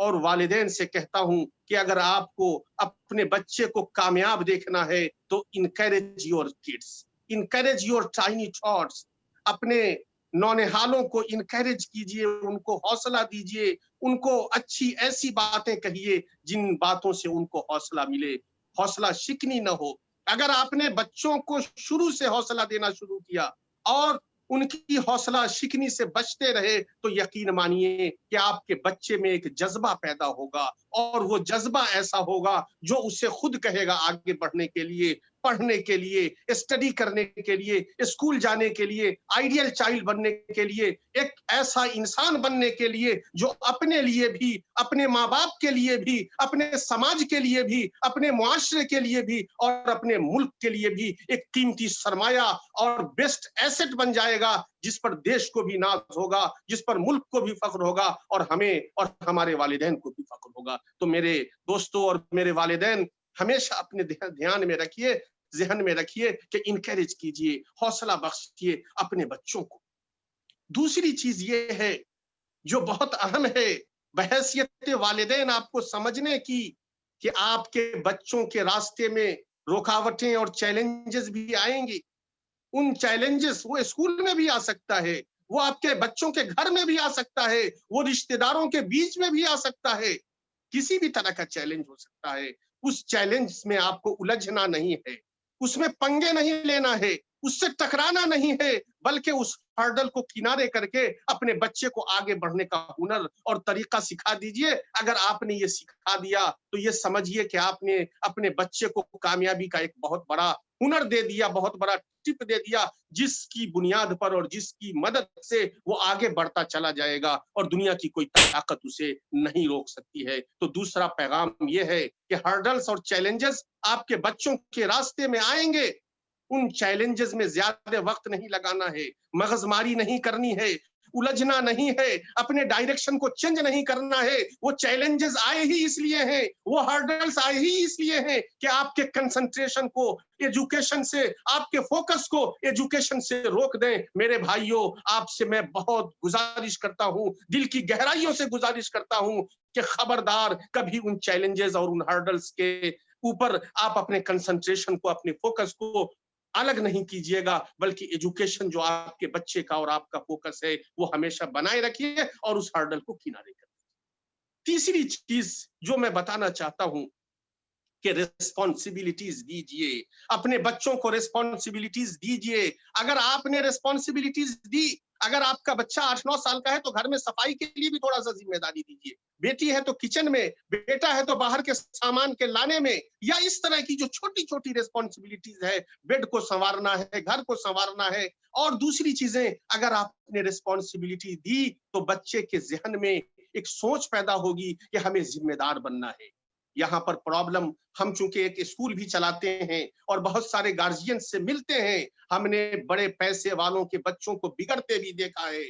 اور والدین سے کہتا ہوں کہ اگر آپ کو اپنے بچے کو کامیاب دیکھنا ہے تو encourage your kids, encourage your tiny thoughts, اپنے نونہالوں کو انکریج کیجئے، ان کو حوصلہ دیجئے، ان کو اچھی ایسی باتیں کہیے جن باتوں سے ان کو حوصلہ ملے، حوصلہ شکنی نہ ہو۔ اگر آپ نے بچوں کو شروع سے حوصلہ دینا شروع کیا اور ان کی حوصلہ شکنی سے بچتے رہے تو یقین مانیے کہ آپ کے بچے میں ایک جذبہ پیدا ہوگا، اور وہ جذبہ ایسا ہوگا جو اسے خود کہے گا آگے بڑھنے کے لیے، پڑھنے کے لیے، اسٹڈی کرنے کے لیے، اسکول جانے کے لیے، آئیڈیل چائلڈ بننے کے لیے، ایک ایسا انسان بننے کے لیے جو اپنے لیے بھی، اپنے ماں باپ کے لیے بھی، اپنے سماج کے لیے بھی، اپنے معاشرے کے لیے بھی اور اپنے ملک کے لیے بھی ایک قیمتی سرمایہ اور بیسٹ ایسٹ بن جائے گا، جس پر دیش کو بھی ناز ہوگا، جس پر ملک کو بھی فخر ہوگا اور ہمیں اور ہمارے والدین کو بھی فخر ہوگا۔ تو میرے دوستوں اور میرے والدین، ہمیشہ اپنے دھیان میں رکھیے، ذہن میں رکھیے کہ انکریج کیجئے، حوصلہ بخشیے اپنے بچوں کو۔ دوسری چیز یہ ہے جو بہت اہم ہے بحیثیت والدین آپ کو سمجھنے کی، کہ آپ کے بچوں کے راستے میں رکاوٹیں اور چیلنجز بھی آئیں گی۔ ان چیلنجز وہ اسکول میں بھی آ سکتا ہے، وہ آپ کے بچوں کے گھر میں بھی آ سکتا ہے، وہ رشتہ داروں کے بیچ میں بھی آ سکتا ہے، کسی بھی طرح کا چیلنج ہو سکتا ہے۔ اس چیلنج میں آپ کو الجھنا نہیں ہے، اس میں پنگے نہیں لینا ہے، اس سے ٹکرانا نہیں ہے، بلکہ اس ہرڈل کو کنارے کر کے اپنے بچے کو آگے بڑھنے کا ہنر اور طریقہ سکھا دیجئے۔ اگر آپ نے یہ سکھا دیا تو یہ سمجھیے کہ آپ نے اپنے بچے کو کامیابی کا ایک بہت بڑا ہنر دے دیا، بہت بڑا ٹپ دے دیا، جس کی بنیاد پر اور جس کی مدد سے وہ آگے بڑھتا چلا جائے گا اور دنیا کی کوئی طاقت اسے نہیں روک سکتی ہے۔ تو دوسرا پیغام یہ ہے کہ ہرڈلز اور چیلنجز آپ کے بچوں کے راستے میں آئیں گے، ان چیلنجز میں زیادہ وقت نہیں لگانا ہے، مغز ماری نہیں کرنی ہے، الجھنا نہیں ہے، اپنے ڈائریکشن کو چینج نہیں کرنا ہے۔ وہ چیلنجز آئے ہی اس لیے ہیں، وہ ہرڈلز آئے ہی اس لیے ہیں کہ آپ کے کنسنٹریشن کو ایجوکیشن سے، آپ کے فوکس کو ایجوکیشن سے روک دیں۔ میرے بھائیوں، آپ سے میں بہت گزارش کرتا ہوں، دل کی گہرائیوں سے گزارش کرتا ہوں کہ خبردار کبھی ان چیلنجز اور ان ہرڈلز کے اوپر آپ اپنے کنسنٹریشن کو، اپنے فوکس کو الگ نہیں کیجئے گا، بلکہ ایجوکیشن جو آپ کے بچے کا اور آپ کا فوکس ہے وہ ہمیشہ بنائے رکھیے اور اس ہرڈل کو کنارے کر۔ تیسری چیز جو میں بتانا چاہتا ہوں کہ ریسپانسبلٹیز دیجئے، اپنے بچوں کو ریسپانسبلٹیز دیجئے۔ اگر آپ نے ریسپانسبلٹیز دی، اگر آپ کا بچہ 8-9 سال کا ہے تو گھر میں صفائی کے لیے بھی تھوڑا سا ذمہ داری دیجئے۔ بیٹی ہے تو کچن میں، بیٹا ہے تو باہر کے سامان کے لانے میں، یا اس طرح کی جو چھوٹی چھوٹی ریسپانسبلٹیز ہے، بیڈ کو سنوارنا ہے، گھر کو سنوارنا ہے اور دوسری چیزیں، اگر آپ نے ریسپانسبلٹی دی تو بچے کے ذہن میں ایک سوچ پیدا ہوگی کہ ہمیں ذمہ دار بننا ہے۔ یہاں پر پرابلم، ہم چونکہ ایک اسکول بھی چلاتے ہیں اور بہت سارے گارجین سے ملتے ہیں، ہم نے بڑے پیسے والوں کے بچوں کو بگڑتے بھی دیکھا ہے،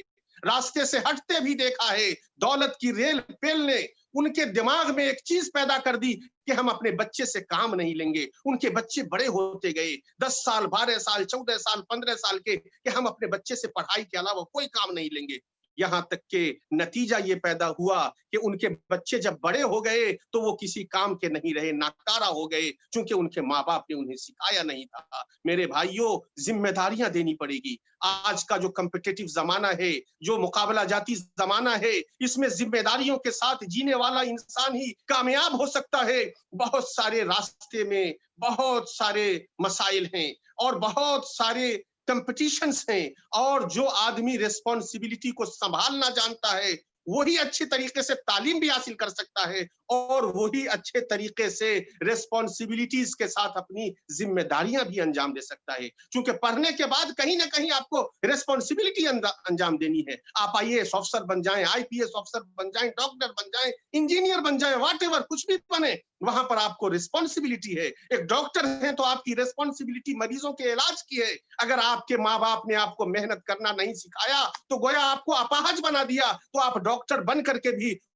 راستے سے ہٹتے بھی دیکھا ہے۔ دولت کی ریل پیل نے ان کے دماغ میں ایک چیز پیدا کر دی کہ ہم اپنے بچے سے کام نہیں لیں گے۔ ان کے بچے بڑے ہوتے گئے، 10 سال، 12 سال، 14 سال، 15 سال کے، کہ ہم اپنے بچے سے پڑھائی کے علاوہ کوئی کام نہیں لیں گے۔ یہاں تک کہ نتیجہ یہ پیدا ہوا کہ ان کے بچے جب بڑے ہو گئے تو وہ کسی کام کے نہیں رہے، ناکارہ ہو گئے، چونکہ ان کے ماں باپ نے انہیں سکھایا نہیں تھا۔ میرے بھائیوں، ذمہ داریاں دینی پڑے گی۔ آج کا جو کمپٹیٹو زمانہ ہے، جو مقابلہ جاتی زمانہ ہے، اس میں ذمہ داریوں کے ساتھ جینے والا انسان ہی کامیاب ہو سکتا ہے۔ بہت سارے راستے میں بہت سارے مسائل ہیں اور بہت سارے کمپٹیشنز ہیں، اور جو آدمی ریسپانسبلٹی کو سنبھالنا جانتا ہے وہی اچھے طریقے سے تعلیم بھی حاصل کر سکتا ہے اور وہی اچھے طریقے سے ریسپانسبلٹیز کے ساتھ اپنی ذمہ داریاں بھی انجام دے سکتا ہے۔ چونکہ پڑھنے کے بعد کہیں نہ کہیں آپ کو ریسپانسبلٹی انجام دینی ہے۔ آپ IAS افسر بن جائیں، IPS افسر بن جائیں، ڈاکٹر بن جائیں، انجینئر بن جائیں، واٹ ایور، کچھ بھی بنے، وہاں پر آپ کو ریسپانسبلٹی ہے۔ ایک ڈاکٹر ہے تو آپ کی ریسپانسبلٹی مریضوں کے علاج کی ہے۔ اگر آپ کے ماں باپ نے آپ کو محنت کرنا نہیں سکھایا تو گویا آپ کو اپاہج بنا دیا، تو آپ ڈاکٹر بن کر کے بھی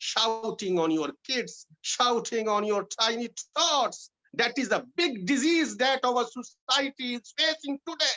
shouting on your kids, shouting on your tiny thoughts. That is a big disease that our society is facing today.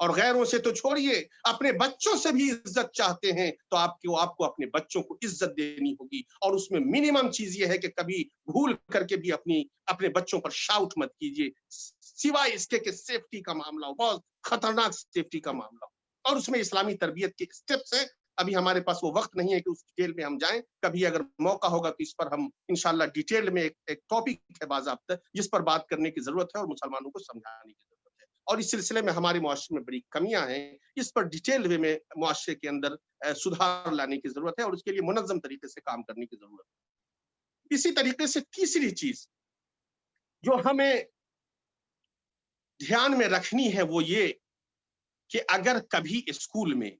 اور غیروں سے تو چھوڑیے اپنے بچوں سے بھی عزت چاہتے ہیں تو آپ کو اپنے بچوں کو عزت دینی ہوگی، اور اس میں منیمم چیز یہ ہے کہ کبھی بھول کر کے بھی اپنے بچوں پر شاؤٹ مت کیجیے، سوائے اس کے کہ سیفٹی کا معاملہ ہو، بہت خطرناک سیفٹی کا معاملہ ہو، اور اس میں اسلامی تربیت کے اسٹیپس ہیں۔ ابھی ہمارے پاس وہ وقت نہیں ہے کہ اس ڈیٹیل میں ہم جائیں، کبھی اگر موقع ہوگا تو اس پر ہم انشاءاللہ ڈیٹیل میں ایک ٹاپک ہے باضابطہ جس پر بات کرنے کی ضرورت ہے اور مسلمانوں کو سمجھانے کی ضرورت ہے، اور اس سلسلے میں ہمارے معاشرے میں بڑی کمیاں ہیں، اس پر ڈیٹیل وے میں معاشرے کے اندر سدھار لانے کی ضرورت ہے، اور اس کے لیے منظم طریقے سے کام کرنے کی ضرورت ہے۔ اسی طریقے سے تیسری چیز جو ہمیں دھیان میں رکھنی ہے وہ یہ کہ اگر کبھی اسکول میں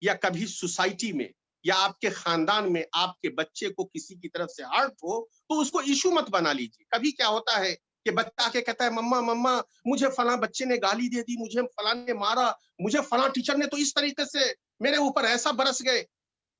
یا کبھی سوسائٹی میں یا آپ کے خاندان میں آپ کے بچے کو کسی کی طرف سے ہرٹ ہو تو اس کو ایشو مت بنا لیجیے۔ کبھی کیا ہوتا ہے کہ بچہ کے کہتا ہے مما مجھے فلاں بچے نے گالی دے دی، مجھے فلاں نے مارا، مجھے فلاں ٹیچر نے تو اس طریقے سے میرے اوپر ایسا برس گئے۔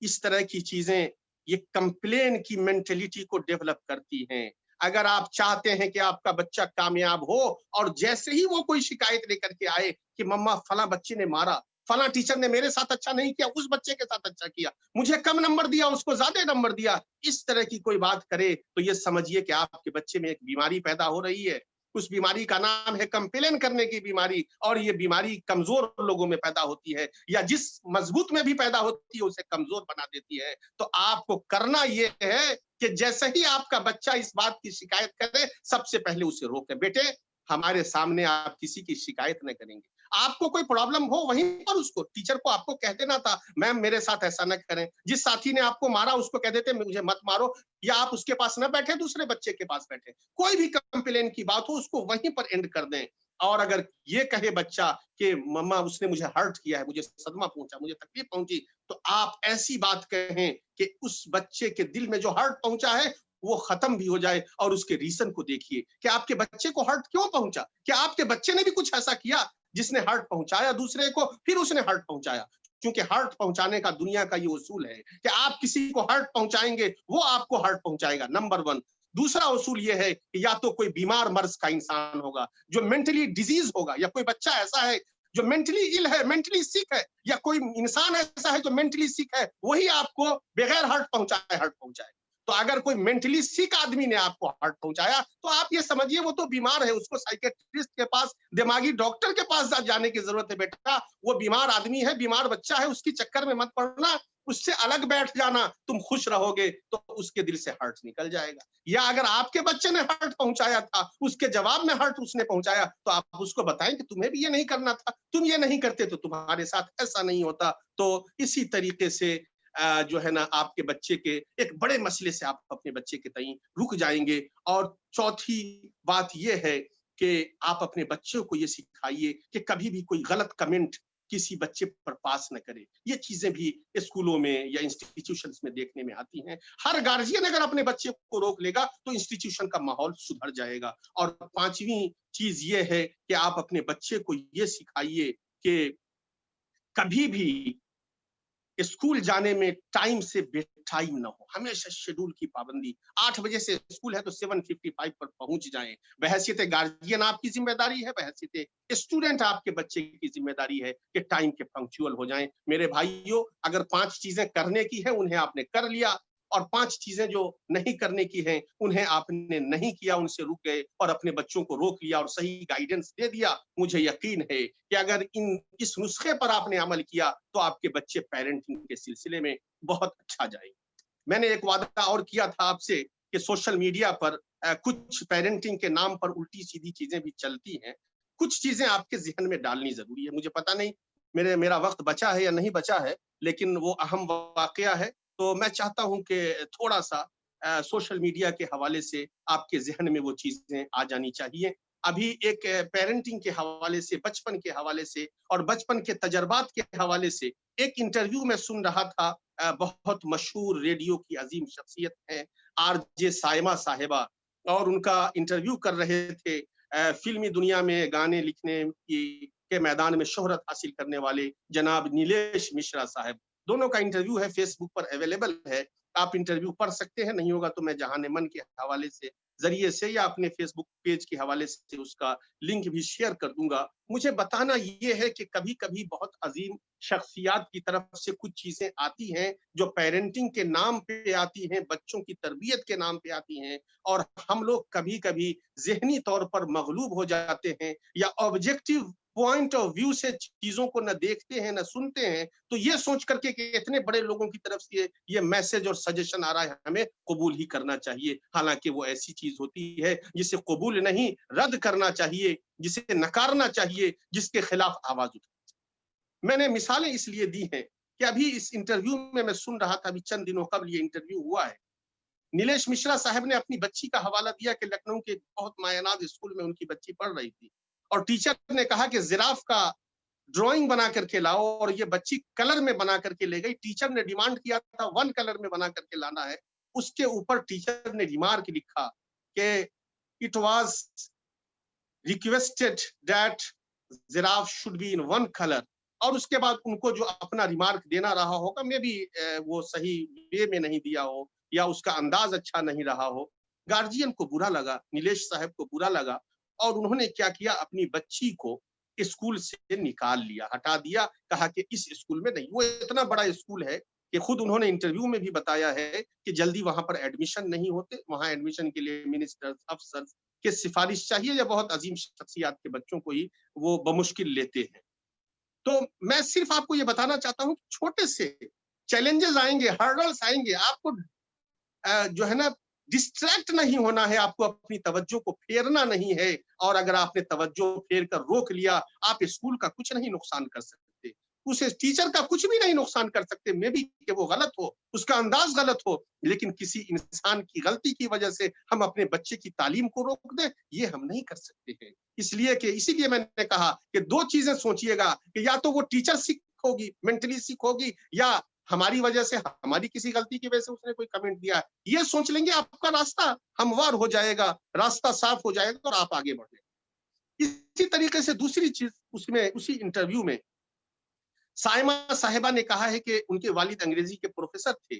اس طرح کی چیزیں یہ کمپلین کی مینٹلٹی کو ڈیولپ کرتی ہیں۔ اگر آپ چاہتے ہیں کہ آپ کا بچہ کامیاب ہو اور جیسے ہی وہ کوئی شکایت لے کر کے آئے کہ مما فلاں بچے نے مارا، فلاں ٹیچر نے میرے ساتھ اچھا نہیں کیا، اس بچے کے ساتھ اچھا کیا، مجھے کم نمبر دیا، اس کو زیادہ نمبر دیا، اس طرح کی کوئی بات کرے تو یہ سمجھیے کہ آپ کے بچے میں ایک بیماری پیدا ہو رہی ہے۔ اس بیماری کا نام ہے کمپلین کرنے کی بیماری، اور یہ بیماری کمزور لوگوں میں پیدا ہوتی ہے، یا جس مضبوط میں بھی پیدا ہوتی ہے اسے کمزور بنا دیتی ہے۔ تو آپ کو کرنا یہ ہے کہ جیسے ہی آپ کا بچہ اس بات کی شکایت کرے سب سے پہلے اسے روکے، بیٹے ہمارے سامنے آپ کسی کی شکایت نہ کریں گے، آپ کو کوئی پرابلم ہو وہیں پر اس کو ٹیچر کو آپ کو کہہ دینا تھا میم میرے ساتھ ایسا نہ کریں، جس ساتھی نے آپ کو مارا اس کو کہہ دیتے مجھے مت مارو، یا آپ اس کے پاس نہ بیٹھے دوسرے بچے کے پاس بیٹھے، کوئی بھی کمپلین کی بات ہو اس کو وہیں پر اینڈ کر دیں۔ اور اگر یہ کہے بچہ کہ مما اس نے مجھے ہرٹ کیا ہے، مجھے صدمہ پہنچا، مجھے تکلیف پہنچی، تو آپ ایسی بات کہیں کہ اس بچے کے دل میں جو ہرٹ پہنچا ہے وہ ختم بھی ہو جائے، اور اس کے ریزن کو دیکھیے کہ آپ کے بچے کو ہرٹ کیوں پہنچا، کیا آپ کے بچے نے بھی کچھ ایسا کیا جس نے ہرٹ پہنچایا دوسرے کو، پھر اس نے ہرٹ پہنچایا۔ کیونکہ ہرٹ پہنچانے کا دنیا کا یہ اصول ہے کہ آپ کسی کو ہرٹ پہنچائیں گے وہ آپ کو ہرٹ پہنچائے گا، نمبر 1۔ دوسرا اصول یہ ہے کہ یا تو کوئی بیمار مرض کا انسان ہوگا جو مینٹلی ڈیزیز ہوگا، یا کوئی بچہ ایسا ہے جو مینٹلی ال ہے، مینٹلی سیک ہے، یا کوئی انسان ایسا ہے جو مینٹلی سیک ہے، وہی آپ کو بغیر ہرٹ پہنچائے۔ تو اگر کوئی مینٹلی سیک آدمی نے آپ کو ہرٹ پہنچایا تو آپ یہ سمجھیے وہ تو بیمار ہے، اس کو سائیکیٹرسٹ کے پاس، دماغی ڈاکٹر کے پاس جانے کی ضرورت ہے۔ بیٹا وہ بیمار آدمی ہے، بیمار بچہ ہے، اس کی چکر میں مت پڑنا، اس سے الگ بیٹھ جانا، تم خوش رہو گے تو اس کے دل سے ہرٹ نکل جائے گا۔ یا اگر آپ کے بچے نے ہرٹ پہنچایا تھا، اس کے جواب میں ہرٹ اس نے پہنچایا، تو آپ اس کو بتائیں کہ تمہیں بھی یہ نہیں کرنا تھا، تم یہ نہیں کرتے تو تمہارے ساتھ ایسا نہیں ہوتا۔ تو اسی طریقے سے جو ہے نا آپ کے بچے کے ایک بڑے مسئلے سے آپ اپنے بچے کے تئیں رک جائیں گے۔ اور چوتھی بات یہ ہے کہ آپ اپنے بچوں کو یہ سکھائیے کہ کبھی بھی کوئی غلط کمنٹ کسی بچے پر پاس نہ کرے۔ یہ چیزیں بھی اسکولوں میں یا انسٹیٹیوشنز میں دیکھنے میں آتی ہیں۔ ہر گارجین اگر اپنے بچے کو روک لے گا تو انسٹیٹیوشن کا ماحول سدھر جائے گا۔ اور پانچویں چیز یہ ہے کہ آپ اپنے بچے کو یہ سکھائیے کہ کبھی بھی اسکول جانے میں ٹائم سے بے ٹائم نہ ہو، ہمیشہ شیڈول کی پابندی۔ 8 بجے سے اسکول ہے تو 7:55 پر پہنچ جائیں۔ بحیثیت گارجین آپ کی ذمہ داری ہے، بحیثیت اسٹوڈنٹ آپ کے بچے کی ذمہ داری ہے کہ ٹائم کے پنکچوئل ہو جائیں۔ میرے بھائیوں اگر 5 چیزیں کرنے کی ہیں انہیں آپ نے کر لیا، اور 5 چیزیں جو نہیں کرنے کی ہیں انہیں آپ نے نہیں کیا، ان سے رک گئے اور اپنے بچوں کو روک لیا اور صحیح گائیڈنس دے دیا، مجھے یقین ہے کہ اگر اس نسخے پر آپ نے عمل کیا تو آپ کے بچے پیرنٹنگ کے سلسلے میں بہت اچھا جائیں گے۔ میں نے ایک وعدہ اور کیا تھا آپ سے کہ سوشل میڈیا پر کچھ پیرنٹنگ کے نام پر الٹی سیدھی چیزیں بھی چلتی ہیں، کچھ چیزیں آپ کے ذہن میں ڈالنی ضروری ہے۔ مجھے پتا نہیں میرا وقت بچا ہے یا نہیں بچا ہے، لیکن وہ اہم واقعہ ہے، تو میں چاہتا ہوں کہ تھوڑا سا سوشل میڈیا کے حوالے سے آپ کے ذہن میں وہ چیزیں آ جانی چاہیے۔ ابھی ایک پیرنٹنگ کے حوالے سے، بچپن کے حوالے سے اور بچپن کے تجربات کے حوالے سے ایک انٹرویو میں سن رہا تھا، بہت مشہور ریڈیو کی عظیم شخصیت ہے آر جے سائمہ صاحبہ، اور ان کا انٹرویو کر رہے تھے فلمی دنیا میں گانے لکھنے کے میدان میں شہرت حاصل کرنے والے جناب نیلیش مشرا صاحب۔ دونوں کا انٹرویو ہے، فیس بک پر اویلیبل ہے، آپ انٹرویو پڑھ سکتے ہیں، نہیں ہوگا تو میں جہان من کے حوالے سے ذریعے سے یا اپنے فیس بک پیج کے حوالے سے اس کا لنک بھی شیئر کر دوں گا. مجھے بتانا یہ ہے کہ کبھی کبھی بہت عظیم شخصیات کی طرف سے کچھ چیزیں آتی ہیں جو پیرنٹنگ کے نام پہ آتی ہیں، بچوں کی تربیت کے نام پہ آتی ہیں، اور ہم لوگ کبھی کبھی ذہنی طور پر مغلوب ہو جاتے ہیں یا آبجیکٹو پوائنٹ آف ویو سے چیزوں کو نہ دیکھتے ہیں نہ سنتے ہیں، تو یہ سوچ کر کے کہ اتنے بڑے لوگوں کی طرف سے یہ میسج اور سجیشن آ رہا ہے، ہمیں قبول ہی کرنا چاہیے. حالانکہ وہ ایسی چیز ہوتی ہے جسے قبول نہیں، رد کرنا چاہیے، جسے نکارنا چاہیے، جس کے خلاف آواز اٹھانی. میں نے مثالیں اس لیے دی ہیں کہ ابھی اس انٹرویو میں سن رہا تھا، ابھی چند دنوں قبل یہ انٹرویو ہوا ہے. نیلیش مشرا صاحب نے اپنی بچی کا حوالہ دیا کہ لکھنؤ کے بہت مایاناز اسکول میں ان کی بچی پڑھ رہی تھی، اور ٹیچر نے کہا کہ زراف کا ڈرائنگ بنا کر کے لاؤ، اور یہ بچی کلر میں بنا کر کے لے گئی. ٹیچر نے ڈیمانڈ کیا تھا 1 کلر میں بنا کر کے لانا ہے. اس کے اوپر ٹیچر نے ریمارک لکھا کہ it was requested that giraffe should be in 1 colour. اور اس کے بعد ان کو جو اپنا ریمارک دینا رہا ہوگا، میں بھی وہ صحیح وے میں نہیں دیا ہو یا اس کا انداز اچھا نہیں رہا ہو. گارجین کو برا لگا، نیلیش صاحب کو برا لگا، اور انہوں نے کیا کیا، اپنی بچی کو اسکول سے نکال لیا، ہٹا دیا. کہا کہ اس اسکول میں نہیں. وہ اتنا بڑا اسکول ہے کہ خود انہوں نے انٹرویو میں بھی بتایا ہے کہ جلدی وہاں پر ایڈمیشن نہیں ہوتے، وہاں ایڈمیشن کے لیے منسٹر، افسر کے سفارش چاہیے، یا بہت عظیم شخصیات کے بچوں کو ہی وہ بمشکل لیتے ہیں. تو میں صرف آپ کو یہ بتانا چاہتا ہوں کہ چھوٹے سے چیلنجز آئیں گے، ہرڈلز آئیں گے، آپ کو جو ہے نا ڈسٹریکٹ نہیں ہونا ہے، آپ کو اپنی توجہ کو پھیرنا نہیں ہے. اور اگر آپ نے توجہ پھیر کر روک لیا، آپ اسکول کا کچھ نہیں نقصان کر سکتے، اس ٹیچر کا کچھ بھی نہیں نقصان کر سکتے. میں بھی کہ وہ غلط ہو، اس کا انداز غلط ہو، لیکن کسی انسان کی غلطی کی وجہ سے ہم اپنے بچے کی تعلیم کو روک دیں، یہ ہم نہیں کر سکتے ہیں. اسی لیے میں نے کہا کہ 2 چیزیں سوچئے گا کہ یا تو وہ ٹیچر سکھ ہوگی، مینٹلی سکھ ہوگی، یا ہماری وجہ سے، ہماری کسی غلطی کی وجہ سے اس نے کوئی کمنٹ دیا. یہ سوچ لیں گے، آپ کا راستہ ہموار ہو جائے گا، راستہ صاف ہو جائے گا، اور آپ آگے بڑھیں. اسی طریقے سے دوسری چیز اسی انٹرویو میں سائمہ صاحبہ نے کہا ہے کہ ان کے والد انگریزی کے پروفیسر تھے،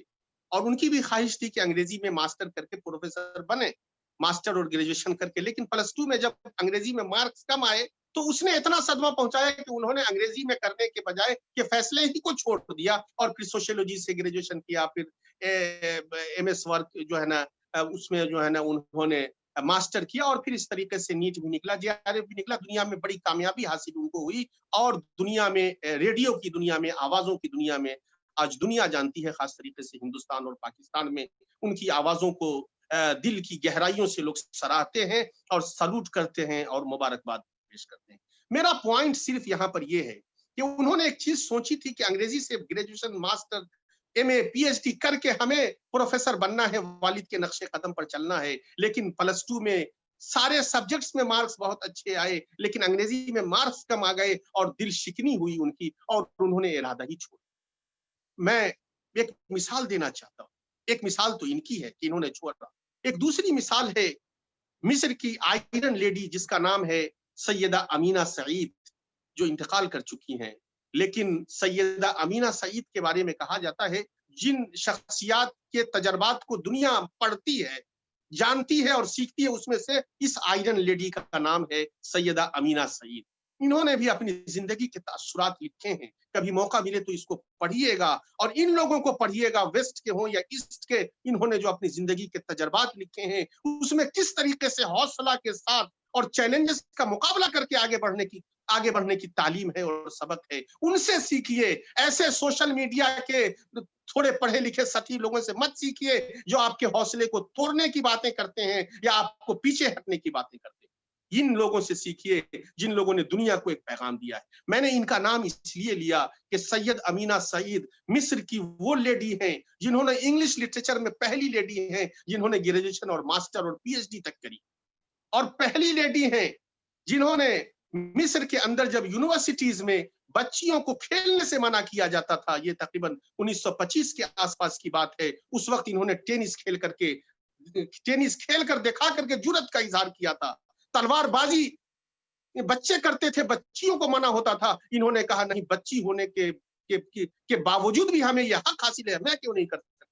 اور ان کی بھی خواہش تھی کہ انگریزی میں ماسٹر کر کے پروفیسر بنے، ماسٹر اور گریجویشن کر کے. لیکن +2 میں جب انگریزی میں مارکس کم آئے تو اس نے اتنا صدمہ پہنچایا کہ انہوں نے انگریزی میں کرنے کے بجائے کہ فیصلے ہی کو چھوڑ دیا، اور پھر سوشیولوجی سے گریجویشن کیا، پھر MS ورک جو ہے نا اس میں جو ہے نا انہوں نے ماسٹر کیا، اور پھر اس طریقے سے نیٹ بھی نکلا، JRF بھی نکلا. دنیا میں بڑی کامیابی حاصل ان کو ہوئی، اور دنیا میں ریڈیو کی دنیا میں، آوازوں کی دنیا میں آج دنیا جانتی ہے، خاص طریقے سے ہندوستان اور پاکستان میں ان کی آوازوں کو دل کی گہرائیوں سے لوگ سراہتے ہیں اور سلوٹ کرتے ہیں اور مبارکباد پیش کرتے ہیں. میرا پوائنٹ صرف یہاں پر یہ ہے کہ انہوں نے ایک چیز سوچی تھی کہ انگریزی سے گریجویشن، ماسٹر، MA PhD کر کے ہمیں پروفیسر بننا ہے، والد کے نقش قدم پر چلنا ہے. لیکن +2 میں سارے سبجیکٹس میں مارکس بہت اچھے آئے، لیکن انگریزی میں مارکس کم آ گئے، اور دل شکنی ہوئی ان کی، اور انہوں نے ارادہ ہی چھوڑا. میں ایک مثال دینا چاہتا ہوں. ایک مثال تو ان کی ہے کہ انہوں نے چھوڑا. ایک دوسری مثال ہے مصر کی آئرن لیڈی جس کا نام ہے سیدہ امینہ سعید، جو انتقال کر چکی ہیں. لیکن سیدہ امینہ سعید کے بارے میں کہا جاتا ہے جن شخصیات کے تجربات کو دنیا پڑھتی ہے، جانتی ہے اور سیکھتی ہے، اس میں سے اس آئرن لیڈی کا نام ہے سیدہ امینہ سعید. انہوں نے بھی اپنی زندگی کے تاثرات لکھے ہیں. کبھی موقع ملے تو اس کو پڑھیے گا، اور ان لوگوں کو پڑھیے گا، ویسٹ کے ہوں یا ایسٹ کے. انہوں نے جو اپنی زندگی کے تجربات لکھے ہیں، اس میں کس طریقے سے حوصلہ کے ساتھ اور چیلنجز کا مقابلہ کر کے آگے بڑھنے کی تعلیم ہے اور سبق ہے. ان سے سیکھیے. ایسے سوشل میڈیا کے تھوڑے پڑھے لکھے سطحی لوگوں سے مت سیکھیے جو آپ کے حوصلے کو توڑنے کی باتیں کرتے ہیں یا آپ کو پیچھے ہٹنے کی باتیں کرتے ہیں. ان لوگوں سے سیکھیے جن لوگوں نے دنیا کو ایک پیغام دیا ہے. میں نے ان کا نام اس لیے لیا کہ سید امینہ سعید مصر کی وہ لیڈی ہیں جنہوں نے انگلش لٹریچر میں پہلی لیڈی ہیں جنہوں نے گریجویشن اور ماسٹر اور PhD تک کری، اور پہلی لیڈی ہیں جنہوں نے مصر کے اندر جب یونیورسٹیز میں بچیوں کو کھیلنے سے منع کیا جاتا تھا، یہ تقریباً 1925 کے آس پاس کی بات ہے، اس وقت انہوں نے ٹینس کھیل کر دکھا کر کے جرأت کا اظہار کیا تھا. تلوار بازی بچے کرتے تھے، بچیوں کو منع ہوتا تھا. انہوں نے کہا نہیں، بچی ہونے کے باوجود بھی ہمیں یہ حق حاصل ہے، میں کیوں نہیں کر